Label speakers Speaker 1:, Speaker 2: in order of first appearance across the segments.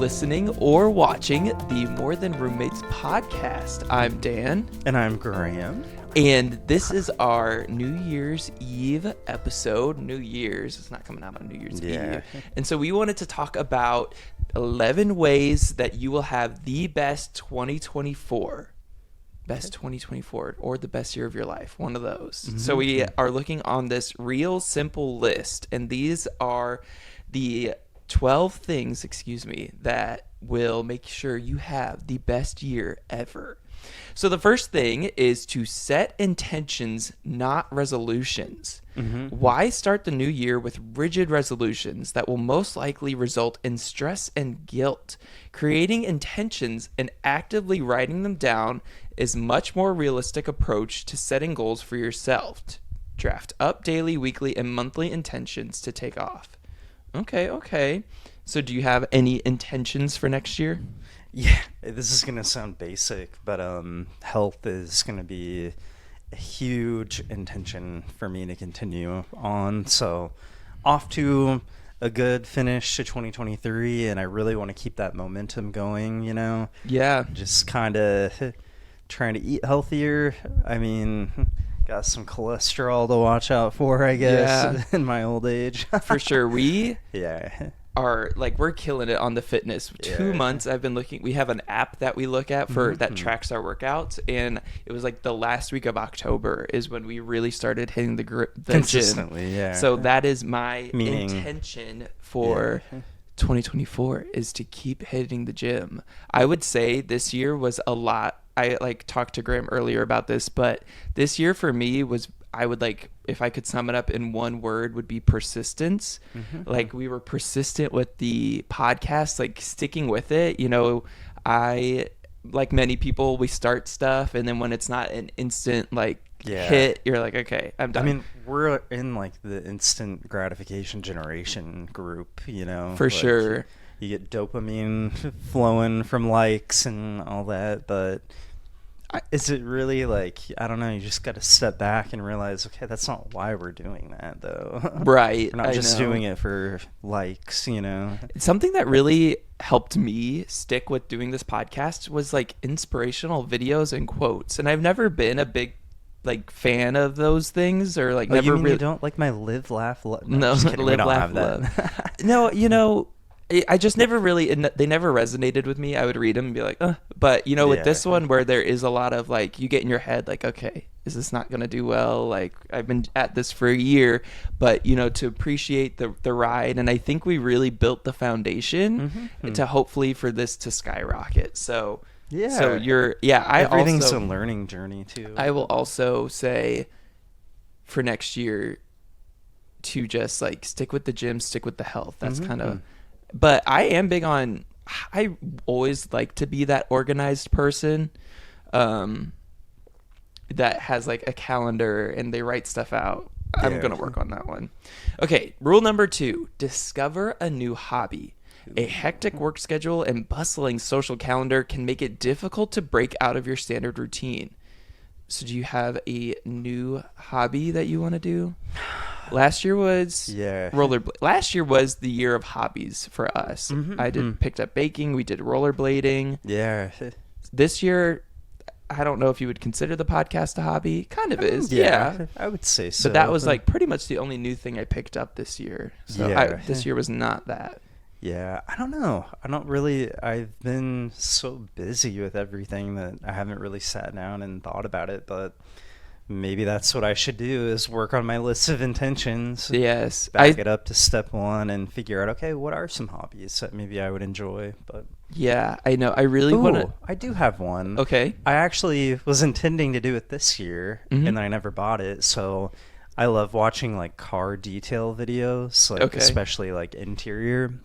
Speaker 1: listening or watching the More Than Roommates podcast. I'm Dan.
Speaker 2: And I'm Graham.
Speaker 1: And this is our New Year's Eve episode. New Year's. It's not coming out on New Year's Eve. And so we wanted to talk about 11 ways that you will have the best 2024. Best 2024 or the best year of your life. One of those. Mm-hmm. So we are looking on this real simple list. And these are the 12 things, that will make sure you have the best year ever. So the first thing is to set intentions, not resolutions. Mm-hmm. Why start the new year with rigid resolutions that will most likely result in stress and guilt? Creating intentions and actively writing them down is much more realistic approach to setting goals for yourself. Draft up daily, weekly, and monthly intentions to take off. Okay. So do you have any intentions for next year?
Speaker 2: Yeah, this is going to sound basic, but health is going to be a huge intention for me to continue on. So off to a good finish to 2023, and I really want to keep that momentum going,
Speaker 1: Yeah.
Speaker 2: Just kind of trying to eat healthier. I mean, got some cholesterol to watch out for, I guess, in my old age.
Speaker 1: For sure. We
Speaker 2: are
Speaker 1: we're killing it on the fitness. 2 months I've been looking. We have an app that we look at for that tracks our workouts, and it was like the last week of October is when we really started hitting the
Speaker 2: consistently
Speaker 1: gym.
Speaker 2: Yeah,
Speaker 1: so that is my intention for 2024 is to keep hitting the gym. I would say this year was a lot. I talked to Graham earlier about this, but this year for me was, I would if I could sum it up in one word, would be persistence. Mm-hmm. We were persistent with the podcast, sticking with it. I, like many people, we start stuff, and then when it's not an instant hit, you're like, okay, I'm done.
Speaker 2: I mean, we're in the instant gratification generation group,
Speaker 1: For sure.
Speaker 2: You get dopamine flowing from likes and all that, but is it really I don't know, you just got to step back and realize, okay, that's not why we're doing that, though.
Speaker 1: Right.
Speaker 2: We're not just doing it for likes,
Speaker 1: Something that really helped me stick with doing this podcast was inspirational videos and quotes. And I've never been a big fan of those things, or never
Speaker 2: you mean
Speaker 1: really.
Speaker 2: You don't like my live, laugh, love?
Speaker 1: No, live, laugh, love. No, I just never really, they never resonated with me. I would read them and be like, but with this one where there is a lot of you get in your head okay, is this not going to do well? I've been at this for a year, but to appreciate the ride. And I think we really built the foundation to hopefully for this to skyrocket. So
Speaker 2: everything's a learning journey too.
Speaker 1: I will also say for next year to just stick with the gym, stick with the health. That's kind of. But I am big on, I always like to be that organized person that has a calendar and they write stuff out. Yeah. I'm going to work on that one. Okay, rule number 2, discover a new hobby. A hectic work schedule and bustling social calendar can make it difficult to break out of your standard routine. So do you have a new hobby that you want to do? Last year was rollerblade. Last year was the year of hobbies for us. I picked up baking. We did rollerblading.
Speaker 2: Yeah.
Speaker 1: This year, I don't know if you would consider the podcast a hobby. Kind of is. Yeah.
Speaker 2: I would say so.
Speaker 1: But that was pretty much the only new thing I picked up this year. So this year was not that.
Speaker 2: Yeah, I don't know. I've been so busy with everything that I haven't really sat down and thought about it, but maybe that's what I should do, is work on my list of intentions.
Speaker 1: Yes.
Speaker 2: Back it up to step 1 and figure out, okay, what are some hobbies that maybe I would enjoy? But
Speaker 1: yeah, I know. I really want to.
Speaker 2: I do have one.
Speaker 1: Okay.
Speaker 2: I actually was intending to do it this year, and then I never bought it, so I love watching car detail videos, especially interior.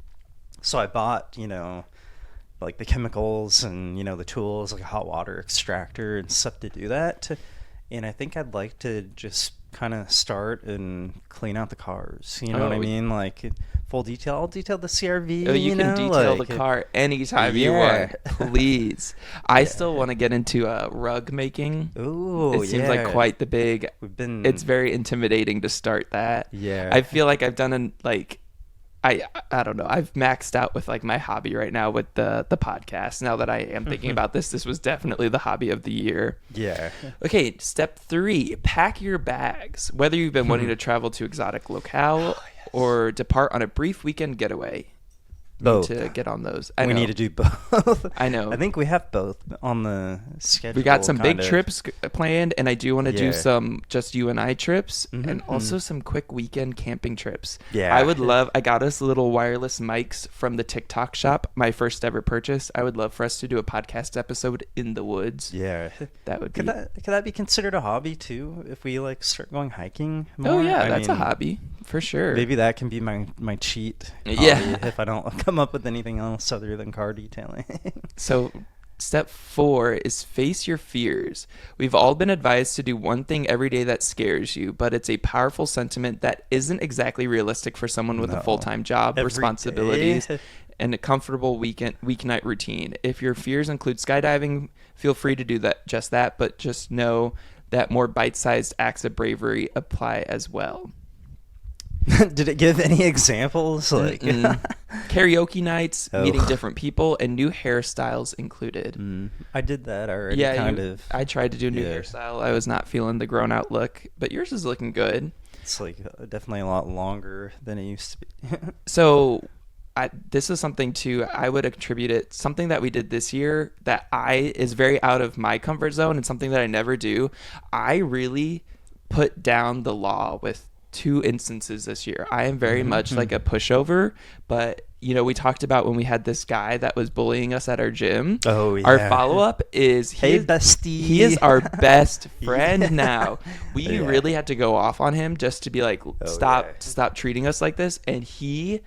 Speaker 2: So I bought, the chemicals and, the tools, a hot water extractor and stuff to do that. And I think I'd like to just kind of start and clean out the cars. You know what I mean? Full detail. I'll detail the CRV.
Speaker 1: Oh, you can detail the car anytime you want. Please. I still want to get into rug making.
Speaker 2: Ooh,
Speaker 1: it seems like quite the big. It's very intimidating to start that.
Speaker 2: Yeah.
Speaker 1: I feel like I've done I don't know. I've maxed out with like my hobby right now with the podcast. Now that I am thinking about this was definitely the hobby of the year.
Speaker 2: Yeah.
Speaker 1: Okay, step 3, pack your bags. Whether you've been wanting to travel to exotic locale or depart on a brief weekend getaway.
Speaker 2: Both.
Speaker 1: To get on those.
Speaker 2: We need to do both.
Speaker 1: I know.
Speaker 2: I think we have both on the schedule.
Speaker 1: We got some big trips planned, and I do want to do some just you and I trips,
Speaker 2: Mm-hmm.
Speaker 1: and also some quick weekend camping trips.
Speaker 2: Yeah.
Speaker 1: I got us little wireless mics from the TikTok shop, my first ever purchase. I would love for us to do a podcast episode in the woods.
Speaker 2: Yeah.
Speaker 1: That would be.
Speaker 2: Could that be considered a hobby too, if we like start going hiking more?
Speaker 1: Oh yeah, that's a hobby for sure.
Speaker 2: Maybe that can be my cheat hobby if I don't come up with anything else other than car detailing.
Speaker 1: So step 4 is face your fears. We've all been advised to do one thing every day that scares you, but it's a powerful sentiment that isn't exactly realistic for someone with a full-time job, responsibilities, and a comfortable weeknight routine. If your fears include skydiving, feel free to do just that, but just know that more bite-sized acts of bravery apply as well.
Speaker 2: Did it give any examples? Like
Speaker 1: karaoke nights, meeting different people, and new hairstyles included.
Speaker 2: I did that already.
Speaker 1: Yeah, I tried to do a new hairstyle. I was not feeling the grown out look, but yours is looking good.
Speaker 2: It's like definitely a lot longer than it used to be.
Speaker 1: So this is something too, I would attribute it, something that we did this year that is very out of my comfort zone and something that I never do. I really put down the law with 2 instances this year. I am very much like a pushover, but we talked about when we had this guy that was bullying us at our gym.
Speaker 2: Oh yeah.
Speaker 1: Our follow-up is
Speaker 2: bestie.
Speaker 1: He is our best friend now. We really had to go off on him just to be like, stop treating us like this, and he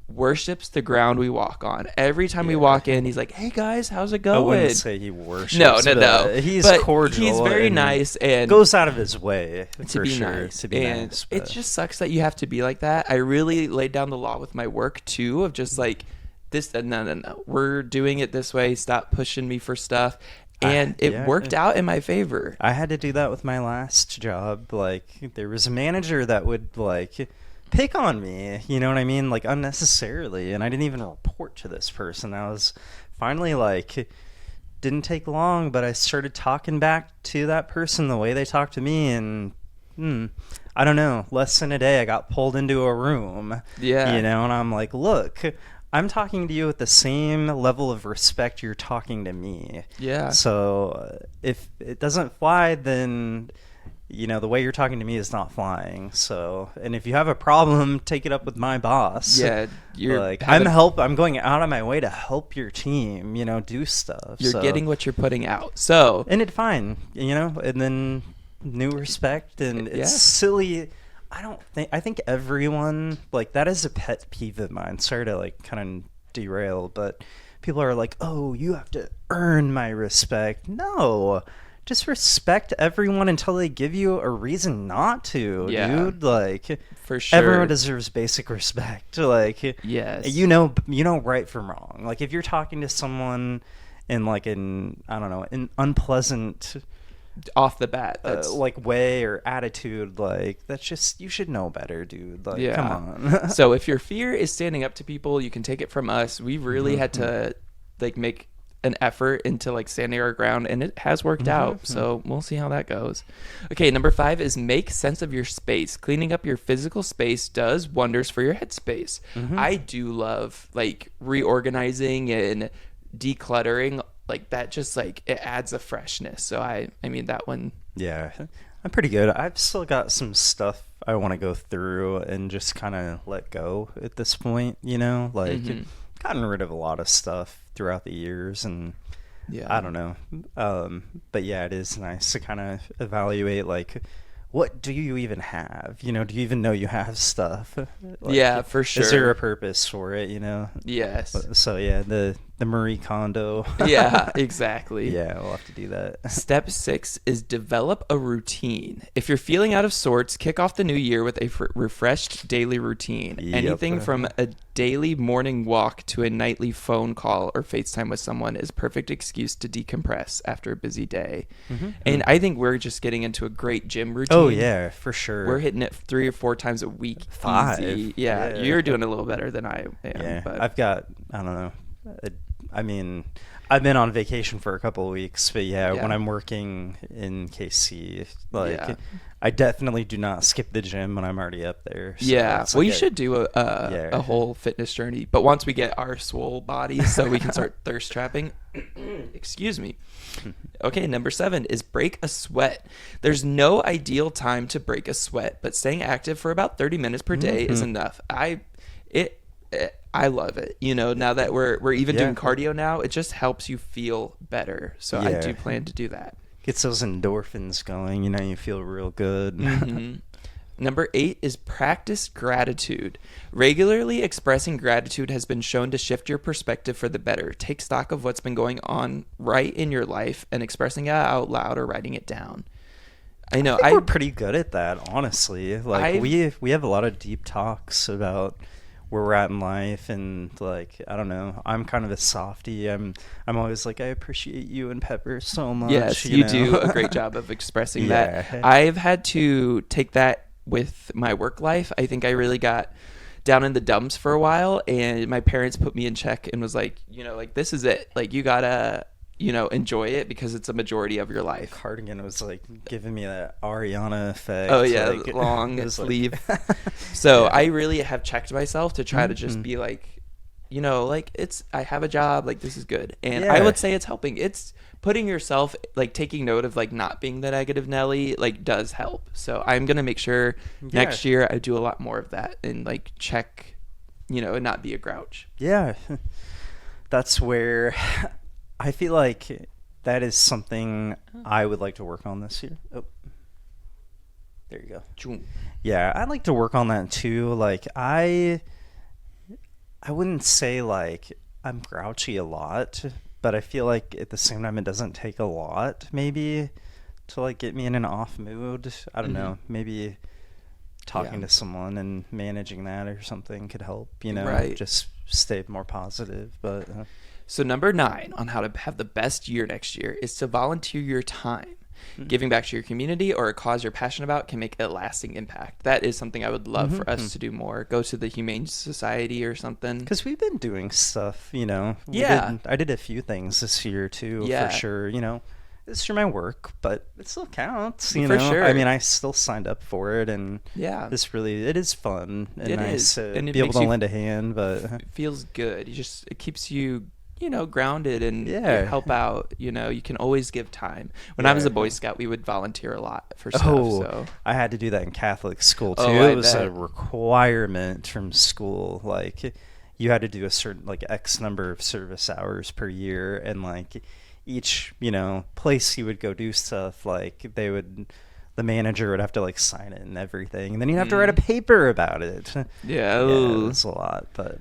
Speaker 1: worships the ground we walk on. Every time we walk in, he's like, "Hey guys, how's it going?"
Speaker 2: I wouldn't say he worships.
Speaker 1: No.
Speaker 2: He's cordial.
Speaker 1: He's very nice and
Speaker 2: goes out of his way
Speaker 1: to be nice. It just sucks that you have to be like that. I really laid down the law with my work too, of just like this. No. We're doing it this way. Stop pushing me for stuff. And it worked out in my favor.
Speaker 2: I had to do that with my last job. Like, there was a manager that would like pick on me, you know what I mean, like unnecessarily, and I didn't even report to this person. I was finally like, didn't take long, but I started talking back to that person the way they talked to me, and I don't know, less than a day I got pulled into a room, and I'm like, look, I'm talking to you with the same level of respect you're talking to me, so if it doesn't fly, then the way you're talking to me is not flying. So, and if you have a problem, take it up with my boss.
Speaker 1: Yeah,
Speaker 2: you're like, I'm going out of my way to help your team, do stuff.
Speaker 1: You're getting what you're putting out. So,
Speaker 2: and it's fine, and then new respect, and it's silly. I think everyone, like, that is a pet peeve of mine. Sorry to like kind of derail, but people are like, "Oh, you have to earn my respect." No. Just respect everyone until they give you a reason not to, dude. Like,
Speaker 1: for sure,
Speaker 2: everyone deserves basic respect. Like, you know right from wrong. Like, if you're talking to someone in like an unpleasant
Speaker 1: off the bat, that's
Speaker 2: like way or attitude, like that's just, you should know better, dude. Like, come on.
Speaker 1: So if your fear is standing up to people, you can take it from us. We really had to like make an effort into like standing our ground, and it has worked out, so we'll see how that goes. Okay, number 5 is make sense of your space. Cleaning up your physical space does wonders for your headspace. I do love like reorganizing and decluttering, like that, just like it adds a freshness. So I mean that one,
Speaker 2: I'm pretty good. I've still got some stuff I want to go through and just kind of let go at this point, like gotten rid of a lot of stuff throughout the years, and I don't know, but it is nice to kind of evaluate, like, what do you even have, do you even know you have stuff? Like,
Speaker 1: for sure,
Speaker 2: is there a purpose for it,
Speaker 1: yes.
Speaker 2: So the the Marie Kondo.
Speaker 1: Yeah, exactly.
Speaker 2: Yeah, we'll have to do that.
Speaker 1: Step 6 is develop a routine. If you're feeling out of sorts, kick off the new year with a refreshed daily routine. Yep. Anything from a daily morning walk to a nightly phone call or FaceTime with someone is a perfect excuse to decompress after a busy day. And I think we're just getting into a great gym routine.
Speaker 2: Oh, yeah, for sure.
Speaker 1: We're hitting it 3 or 4 times a week.
Speaker 2: 5.
Speaker 1: Easy. Yeah, you're doing a little better than I am.
Speaker 2: Yeah,
Speaker 1: but
Speaker 2: I've got, I don't know. I mean, I've been on vacation for a couple of weeks, but when I'm working in KC, I definitely do not skip the gym when I'm already up there. So
Speaker 1: we should do a whole fitness journey, but once we get our swole bodies so we can start thirst trapping. Excuse me. Okay, number 7 is break a sweat. There's no ideal time to break a sweat, but staying active for about 30 minutes per day is enough. I love it. Now that we're even doing cardio now, it just helps you feel better. So I do plan to do that.
Speaker 2: Gets those endorphins going. You feel real good.
Speaker 1: Number 8 is practice gratitude. Regularly expressing gratitude has been shown to shift your perspective for the better. Take stock of what's been going on right in your life and expressing it out loud or writing it down. I know
Speaker 2: we're pretty good at that, honestly. We have a lot of deep talks about where we're at in life, and I don't know, I'm kind of a softie. I'm always like, I appreciate you and Pepper so much.
Speaker 1: Yes, you do a great job of expressing that. I've had to take that with my work life. I think I really got down in the dumps for a while, and my parents put me in check and was like, this is it. You gotta enjoy it because it's a majority of your life.
Speaker 2: Cardigan was giving me that Ariana effect.
Speaker 1: Oh yeah, long sleeve. So I really have checked myself to try to just be I have a job, this is good. And I would say it's helping. It's putting yourself, taking note of not being the negative Nelly, does help. So I'm going to make sure next year I do a lot more of that and check, and not be a grouch.
Speaker 2: Yeah. That's where I feel like that is something I would like to work on this year. Oh, there you go. Yeah, I'd like to work on that too. I wouldn't say I'm grouchy a lot, but I feel like at the same time it doesn't take a lot maybe to get me in an off mood. I don't know. Maybe talking to someone and managing that or something could help, just stay more positive. But
Speaker 1: So number 9 on how to have the best year next year is to volunteer your time. Giving back to your community or a cause you're passionate about can make a lasting impact. That is something I would love for us to do more. Go to the Humane Society or something.
Speaker 2: Because we've been doing stuff, I did a few things this year too, for sure. It's for my work, but it still counts,
Speaker 1: For sure.
Speaker 2: I mean, I still signed up for it, and it is fun and nice to be able to lend a hand, but
Speaker 1: it feels good. It keeps you grounded and help out. You can always give time. When I was a Boy Scout, we would volunteer a lot for stuff. So
Speaker 2: I had to do that in Catholic school too. It was a requirement from school. You had to do a certain X number of service hours per year, and each place you would go do stuff, the manager would have to sign it and everything, and then you'd have to write a paper about it. It's a lot. But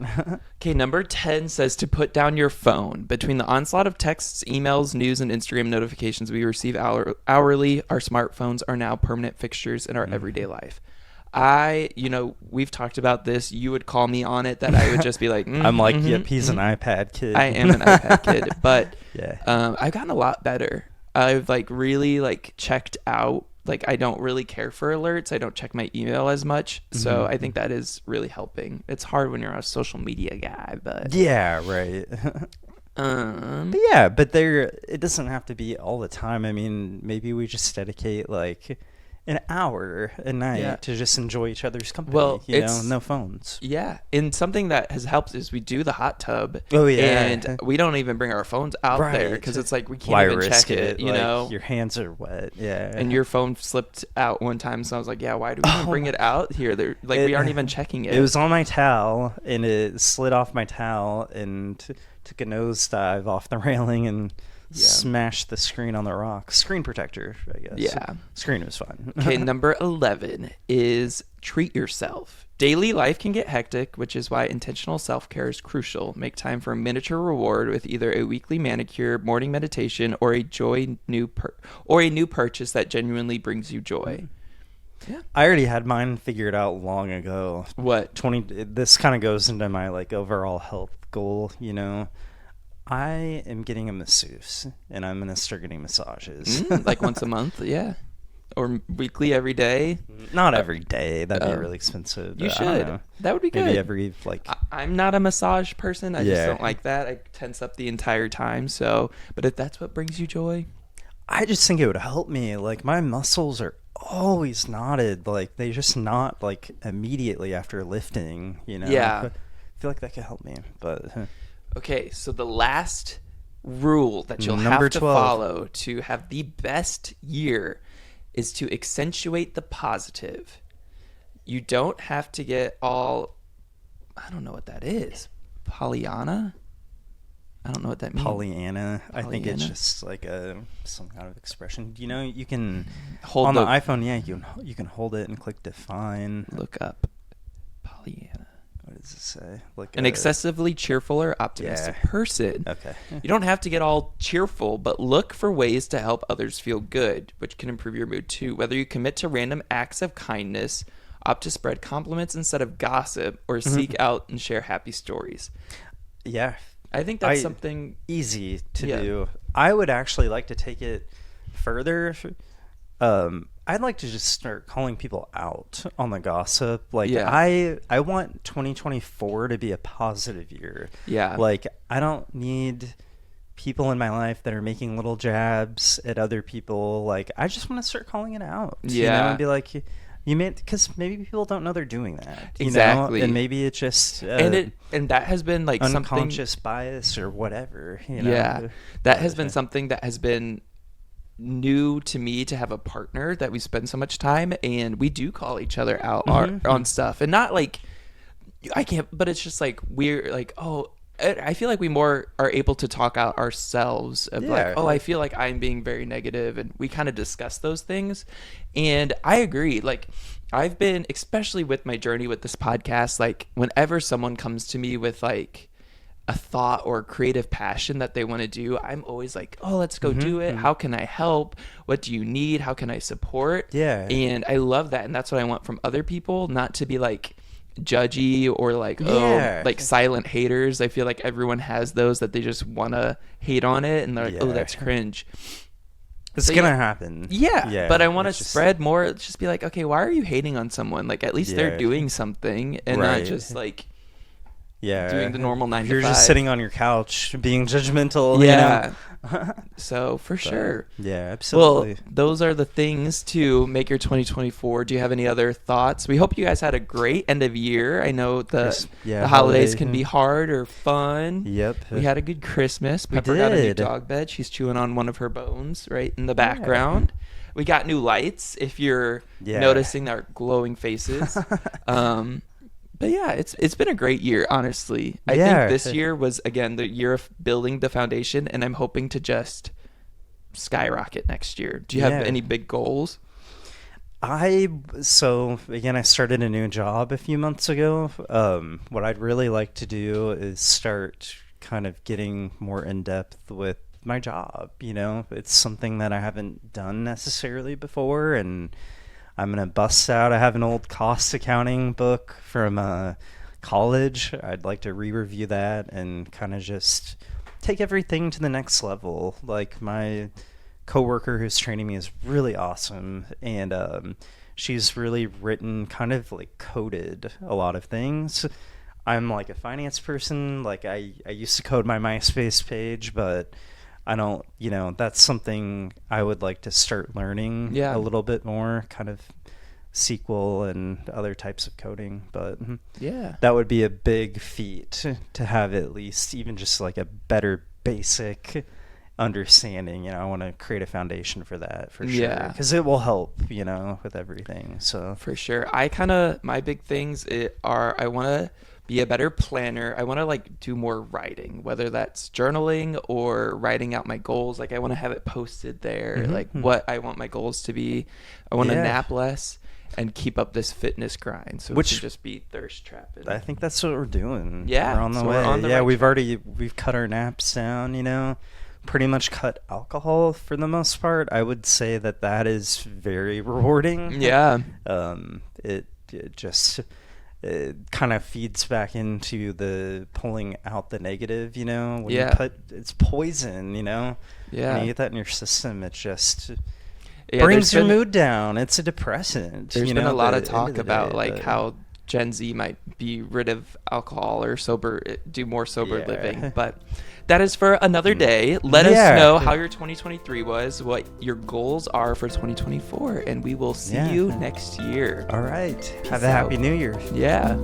Speaker 1: okay, number 10 says to put down your phone. Between the onslaught of texts, emails, news, and Instagram notifications we receive hourly, our smartphones are now permanent fixtures in our everyday life. We've talked about this. You would call me on it that I would just be like,
Speaker 2: I'm yep, he's an iPad kid.
Speaker 1: I am an iPad kid, but I've gotten a lot better. I've really checked out. I don't really care for alerts. I don't check my email as much. So I think that is really helping. It's hard when you're a social media guy, but
Speaker 2: yeah, right. But it doesn't have to be all the time. I mean, maybe we just dedicate an hour a night to just enjoy each other's company. Well, no phones.
Speaker 1: Yeah, and something that has helped is we do the hot tub.
Speaker 2: Oh yeah,
Speaker 1: and we don't even bring our phones out there because it's we can't even check it.
Speaker 2: Your hands are wet. Yeah,
Speaker 1: and your phone slipped out one time, so I was like, yeah, why do we even bring it out here? We aren't even checking it.
Speaker 2: It was on my towel, and it slid off my towel and took a nosedive off the railing and smash the screen on the rock. Screen protector, I guess.
Speaker 1: Yeah.
Speaker 2: Screen was fine.
Speaker 1: Okay, number 11 is treat yourself. Daily life can get hectic, which is why intentional self-care is crucial. Make time for a miniature reward with either a weekly manicure, morning meditation, or a new purchase that genuinely brings you joy.
Speaker 2: Yeah. I already had mine figured out long ago.
Speaker 1: What?
Speaker 2: This kind of goes into my like overall health goal, you know. I am getting a masseuse, and I'm going to start getting massages.
Speaker 1: Like once a month, yeah. Or weekly, every day?
Speaker 2: Not every day. That'd be really expensive.
Speaker 1: You should. That would be good.
Speaker 2: Maybe every, like...
Speaker 1: I'm not a massage person. I just don't like that. I tense up the entire time. So, but if that's what brings you joy...
Speaker 2: I just think it would help me. Like, my muscles are always knotted. Like, they just knot, like, immediately after lifting, you know?
Speaker 1: Yeah.
Speaker 2: But I feel like that could help me, but...
Speaker 1: Okay, so the last rule that you'll have to follow to have the best year is to accentuate the positive. You don't have to get all, I don't know what that is. Pollyanna? I don't know what that means.
Speaker 2: Pollyanna. I think it's just like some kind of expression. You know, you can
Speaker 1: hold
Speaker 2: on the iPhone. Yeah, you can hold it and click define.
Speaker 1: Look up Pollyanna.
Speaker 2: What does it say? Like
Speaker 1: an excessively cheerful or optimistic person.
Speaker 2: Okay.
Speaker 1: You don't have to get all cheerful, but look for ways to help others feel good, which can improve your mood too. Whether you commit to random acts of kindness, opt to spread compliments instead of gossip, or seek out and share happy stories.
Speaker 2: Yeah.
Speaker 1: I think that's something
Speaker 2: easy to do. I would actually like to take it further. I'd like to just start calling people out on the gossip. Like, I want 2024 to be a positive year.
Speaker 1: Yeah.
Speaker 2: Like, I don't need people in my life that are making little jabs at other people. Like, I just want to start calling it out.
Speaker 1: Yeah.
Speaker 2: You know, and be like, you meant, because maybe people don't know they're doing that.
Speaker 1: Exactly.
Speaker 2: Know? And maybe it's just
Speaker 1: and that has been like
Speaker 2: unconscious bias or whatever. You know?
Speaker 1: Yeah. That has been something that has been new to me, to have a partner that we spend so much time, and we do call each other out on stuff, and not like I can't, but it's just like we're like, oh, I feel like we more are able to talk out ourselves of like, oh, I feel like I'm being very negative, and we kind of discuss those things. And I agree. Like, I've been, especially with my journey with this podcast, like whenever someone comes to me with like a thought or creative passion that they want to do, I'm always like, oh, let's go do it. How can I help? What do you need? How can I support?
Speaker 2: Yeah.
Speaker 1: And I love that. And that's what I want from other people, not to be like judgy or like, oh, like silent haters. I feel like everyone has those that they just want to hate on it, and they're like, oh, that's cringe.
Speaker 2: It's going to happen.
Speaker 1: Yeah. But I want to spread more. Just be like, okay, why are you hating on someone? Like, at least they're doing something, and not just like, doing the normal 9 to 5.
Speaker 2: You're just sitting on your couch being judgmental.
Speaker 1: Yeah.
Speaker 2: You know?
Speaker 1: So for sure.
Speaker 2: Yeah, absolutely.
Speaker 1: Well, those are the things to make your 2024. Do you have any other thoughts? We hope you guys had a great end of year. I know the holidays can be hard or fun.
Speaker 2: Yep.
Speaker 1: We had a good Christmas. Pepper got a new dog bed. She's chewing on one of her bones right in the background. We got new lights, if you're noticing our glowing faces. But yeah, it's been a great year, honestly. I think this year was, again, the year of building the foundation, and I'm hoping to just skyrocket next year. Do you have any big goals?
Speaker 2: So again, I started a new job a few months ago. What I'd really like to do is start kind of getting more in depth with my job. You know, it's something that I haven't done necessarily before, and I'm going to bust out. I have an old cost accounting book from college. I'd like to re-review that and kind of just take everything to the next level. Like, my coworker who's training me is really awesome, and she's really written, kind of like coded a lot of things. I'm like a finance person. Like, I used to code my MySpace page, but I don't, that's something I would like to start learning a little bit more, kind of SQL and other types of coding. But that would be a big feat to have, at least even just like a better basic understanding. I want to create a foundation for that, for sure, because it will help, with everything. So
Speaker 1: for sure, my big things are, I want to be a better planner. I want to like do more writing, whether that's journaling or writing out my goals. Like, I want to have it posted there, like what I want my goals to be. I want to nap less. and keep up this fitness grind. So
Speaker 2: Which
Speaker 1: we can just be thirst trapping.
Speaker 2: I think that's what we're doing.
Speaker 1: Yeah,
Speaker 2: we're on the
Speaker 1: so
Speaker 2: way.
Speaker 1: we're on the
Speaker 2: yeah,
Speaker 1: right
Speaker 2: we've cut our naps down. You know, pretty much cut alcohol for the most part. I would say that is very rewarding.
Speaker 1: Yeah.
Speaker 2: It just it kind of feeds back into the pulling out the negative, you know. When
Speaker 1: Yeah.
Speaker 2: it's poison, you know.
Speaker 1: Yeah.
Speaker 2: When you get that in your system, it just
Speaker 1: Yeah,
Speaker 2: brings your mood down. It's a depressant.
Speaker 1: There's
Speaker 2: you
Speaker 1: been
Speaker 2: know,
Speaker 1: a lot
Speaker 2: at
Speaker 1: of
Speaker 2: the end
Speaker 1: talk
Speaker 2: the
Speaker 1: about
Speaker 2: day,
Speaker 1: like
Speaker 2: but-
Speaker 1: how Gen Z might be rid of alcohol or do more sober
Speaker 2: Yeah.
Speaker 1: living, but that is for another day. Let us
Speaker 2: Yeah.
Speaker 1: know how your 2023 was, what your goals are for 2024, and we will see
Speaker 2: Yeah.
Speaker 1: you next year.
Speaker 2: All right.
Speaker 1: Peace
Speaker 2: Have a happy
Speaker 1: out.
Speaker 2: New Year.
Speaker 1: Yeah.